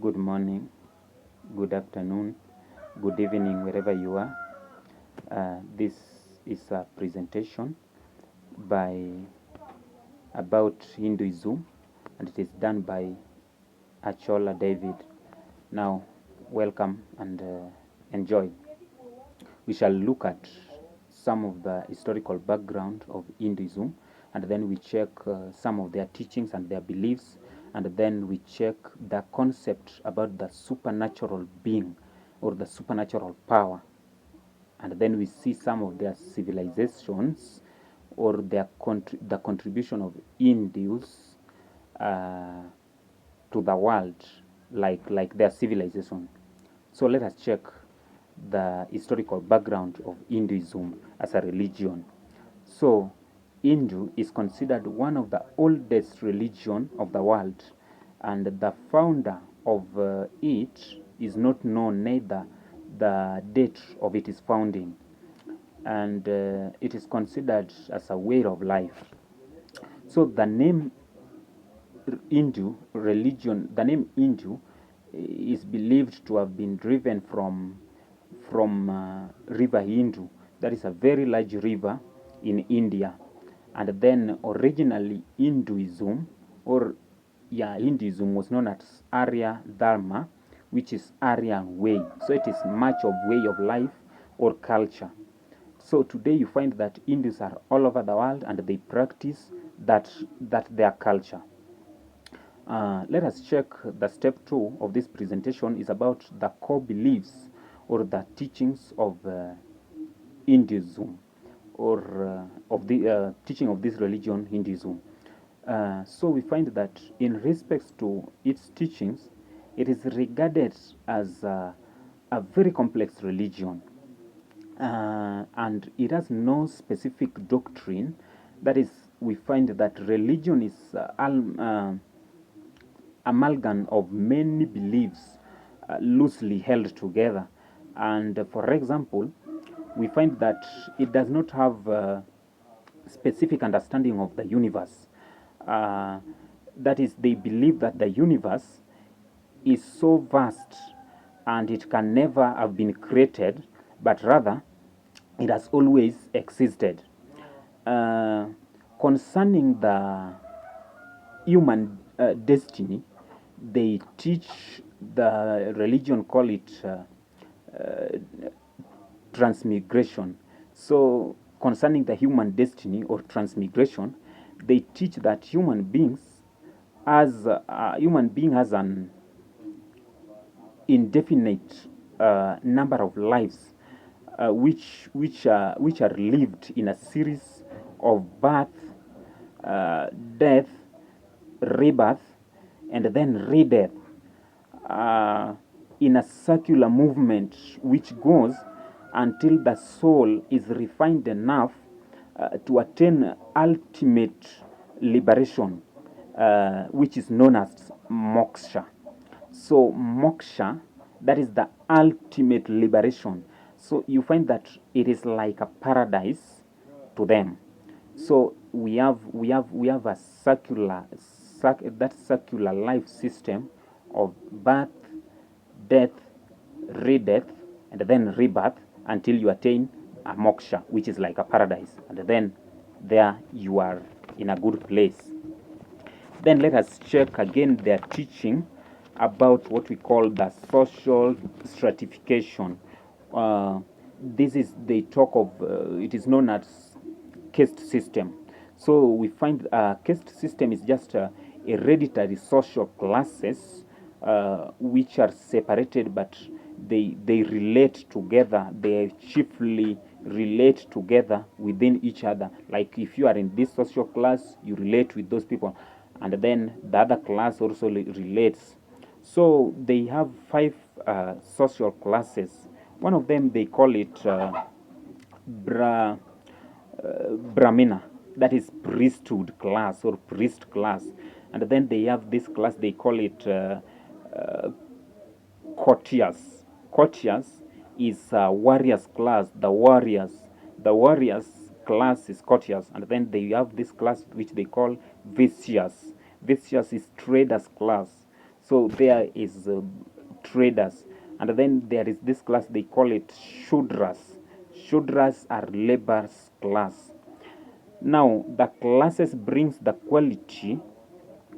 Good morning, good afternoon, good evening, wherever you are. This is a presentation by about Hinduism, and it is done by Achola David. Now, welcome and enjoy. We shall look at some of the historical background of Hinduism, and then we check some of their teachings and their beliefs, and then we check the concept about the supernatural being or the supernatural power, and then we see some of their civilizations or the contribution of Hindus to the world, like their civilization. So let us check the historical background of Hinduism as a religion. So Hindu is considered one of the oldest religion of the world, and the founder of it is not known, neither the date of its founding, and it is considered as a way of life. So the name Hindu religion, the name Hindu is believed to have been driven from river Hindu. That is a very large river in India, and then originally Hinduism was known as Arya Dharma, which is Aryan way. So it is much of way of life or culture. So today you find that Hindus are all over the world and they practice that their culture. Let us check the step 2 of this presentation is about the core beliefs or the teachings of Hinduism, or of the teaching of this religion, Hinduism. So we find that in respects to its teachings, it is regarded as a very complex religion, and it has no specific doctrine. That is, we find that religion is amalgam of many beliefs loosely held together. And for example, we find that it does not have specific understanding of the universe. That is, they believe that the universe is so vast and it can never have been created, but rather it has always existed. Concerning the human destiny, they teach, the religion call it transmigration. So concerning the human destiny or transmigration, they teach that human being has an indefinite number of lives, which are lived in a series of birth, death, rebirth, and then redeath, in a circular movement which goes until the soul is refined enough to attain ultimate liberation, which is known as moksha. So moksha, that is the ultimate liberation. So you find that it is like a paradise to them. So we have a that circular life system of birth, death, redeath, and then rebirth until you attain a moksha, which is like a paradise, and then there you are in a good place. Then let us check again their teaching about what we call the social stratification. This is, they talk of, it is known as caste system. So we find caste system is just hereditary social classes which are separated, but they relate together. They chiefly relate together within each other. Like if you are in this social class, you relate with those people, and then the other class also relates. So they have 5 social classes. One of them, they call it Brahmina, that is priesthood class or priest class. And then they have this class, they call it courtiers. Courtiers is warriors class. The warriors class is courtiers, and then they have this class which they call vicious. Vicious is traders class. So there is traders, and then there is this class, they call it Shudras. Shudras are laborers class. Now the classes brings the quality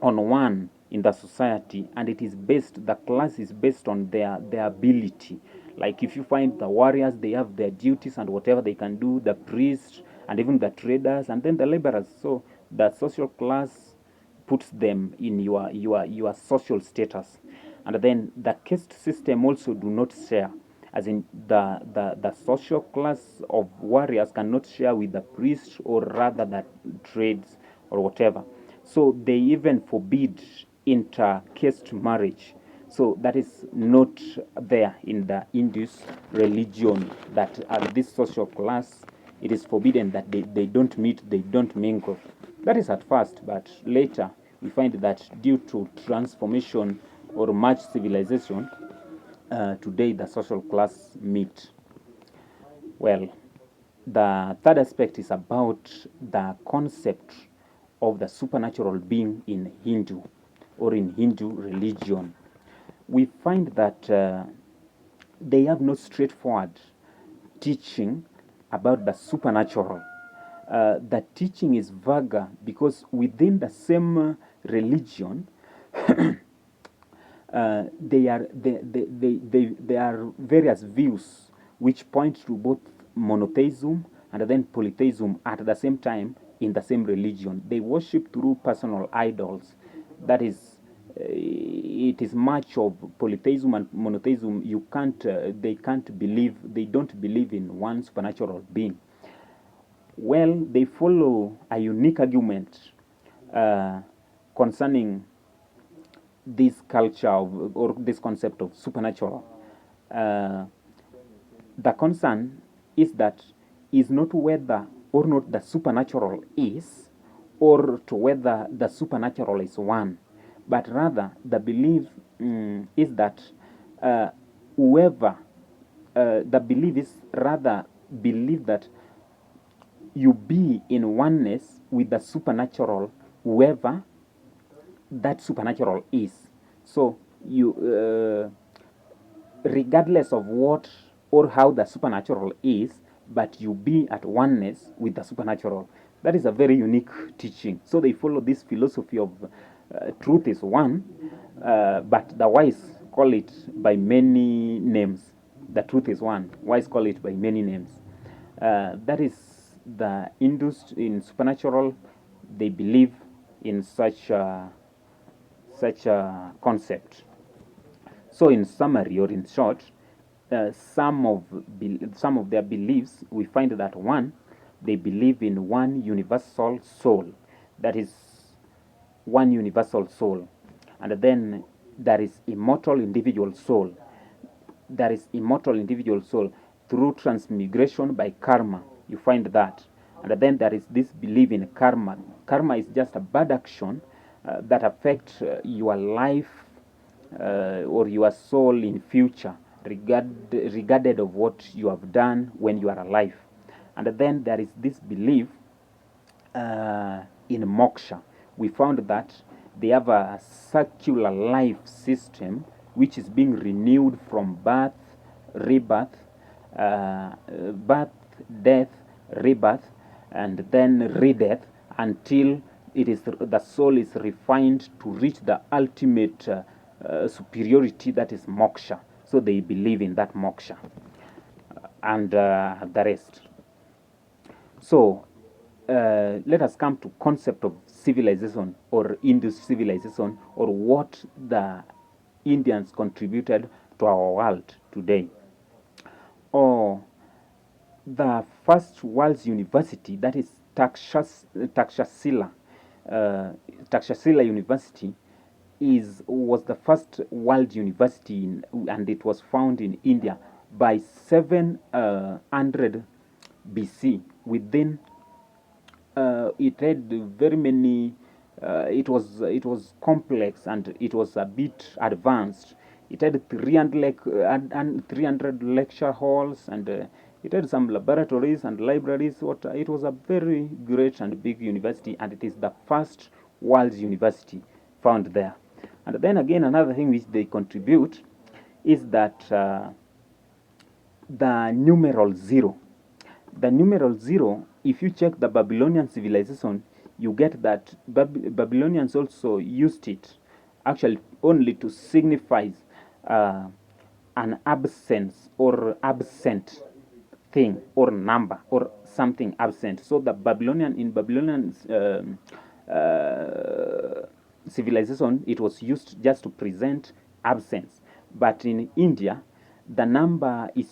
on one in the society, and it is based, the class is based on their ability. Like if you find the warriors, they have their duties and whatever they can do, the priests and even the traders, and then the laborers. So the social class puts them in your social status. And then the caste system also do not share, as in the social class of warriors cannot share with the priest, or rather the trades or whatever. So they even forbid inter-caste marriage. So that is not there in the Hindus religion, that this social class, it is forbidden that they don't meet, they don't mingle. That is at first, but later we find that due to transformation or much civilization, today the social class meet. Well, the third aspect is about the concept of the supernatural being in Hindu or in Hindu religion. We find that they have no straightforward teaching about the supernatural. The teaching is vague because within the same religion, there are various views which point to both monotheism and then polytheism at the same time in the same religion. They worship through personal idols. That is, it is much of polytheism and monotheism. You can't, they can't believe, they don't believe in one supernatural being. Well, they follow a unique argument concerning this culture of, or this concept of supernatural. The concern is that is not whether or not the supernatural is, or to whether the supernatural is one, but rather the belief is that whoever the belief is rather believe that you be in oneness with the supernatural, whoever that supernatural is. So you, regardless of what or how the supernatural is, but you be at oneness with the supernatural. That is a very unique teaching. So they follow this philosophy of truth is one, but the wise call it by many names. The truth is one. Wise call it by many names. That is the Hindus in supernatural. They believe in such a concept. So, in summary or in short, some of their beliefs, we find that one, they believe in one universal soul. That is one universal soul, and then there is immortal individual soul. There is immortal individual soul through transmigration by karma. You find that, and then there is this belief in karma. Karma is just a bad action that affect your life or your soul in future, regarded of what you have done when you are alive. And then there is this belief in moksha. We found that they have a circular life system which is being renewed from birth, rebirth, birth, death, rebirth, and then redeath, until it is the soul is refined to reach the ultimate superiority, that is moksha. So they believe in that moksha and the rest. So let us come to concept of civilization or Indus civilization, or what the Indians contributed to our world today. Or the first world's university, that is Takshashila. Takshashila University was the first world university and it was found in India by 700 BC. Within it had very many. It was complex and it was a bit advanced. It had 300 lecture halls, and it had some laboratories and libraries. It was a very great and big university, and it is the first world university found there. And then again, another thing which they contribute is that the numeral zero. The numeral zero, if you check the Babylonian civilization, you get that Babylonians also used it actually only to signify uh, an absence or absent thing or number or something absent. So the Babylonian civilization, it was used just to present absence. But in India, the number it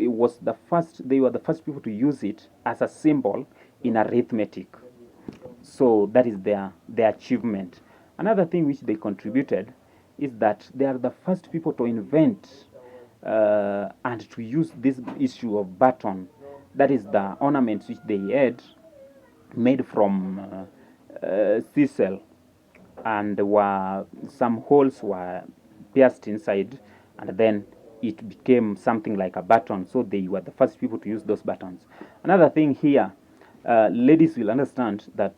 was the first. They were the first people to use it as a symbol in arithmetic. So that is their achievement. Another thing which they contributed is that they are the first people to invent and to use this issue of baton. That is the ornaments which they had made from sisal, and some holes were pierced inside, and then it became something like a baton. So they were the first people to use those buttons. Another thing here, ladies will understand that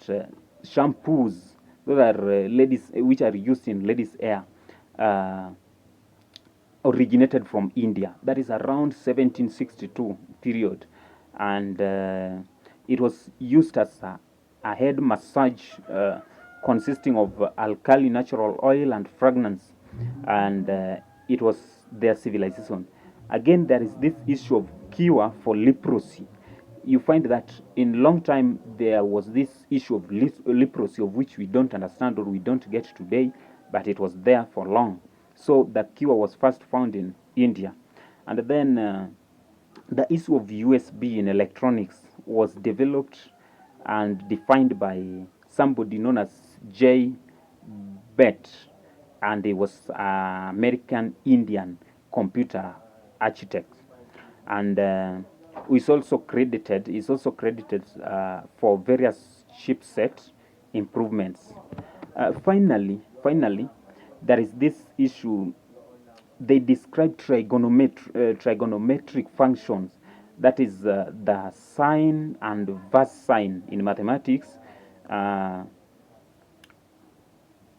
shampoos, those are ladies which are used in ladies' hair, uh, originated from India. That is around 1762 period, and it was used as a head massage consisting of alkali natural oil and fragrance, and it was their civilization. Again, there is this issue of cure for leprosy. You find that in long time there was this issue of leprosy, of which we don't understand or we don't get today, but it was there for long. So the cure was first found in India. And then the issue of USB in electronics was developed and defined by somebody known as J. Bett, and he was an American Indian computer architect. And is also credited for various chipset improvements. Finally, there is this issue. They describe trigonometric functions, that is the sine and verse sign in mathematics. Uh,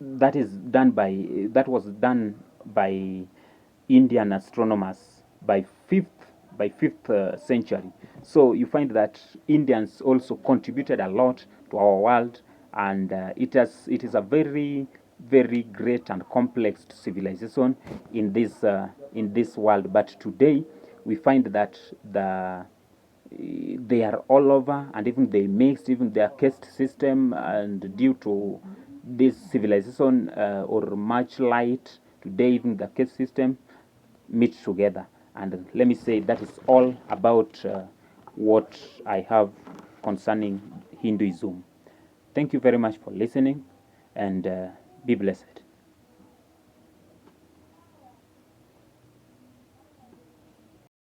that was done by Indian astronomers by fifth century. So you find that Indians also contributed a lot to our world, and it is a very great and complex civilization in this world. But today we find that they are all over, and even they mixed even their caste system, and due to this civilization or much light today, even the caste system meet together. And let me say that is all about what I have concerning Hinduism. Thank you very much for listening, and be blessed.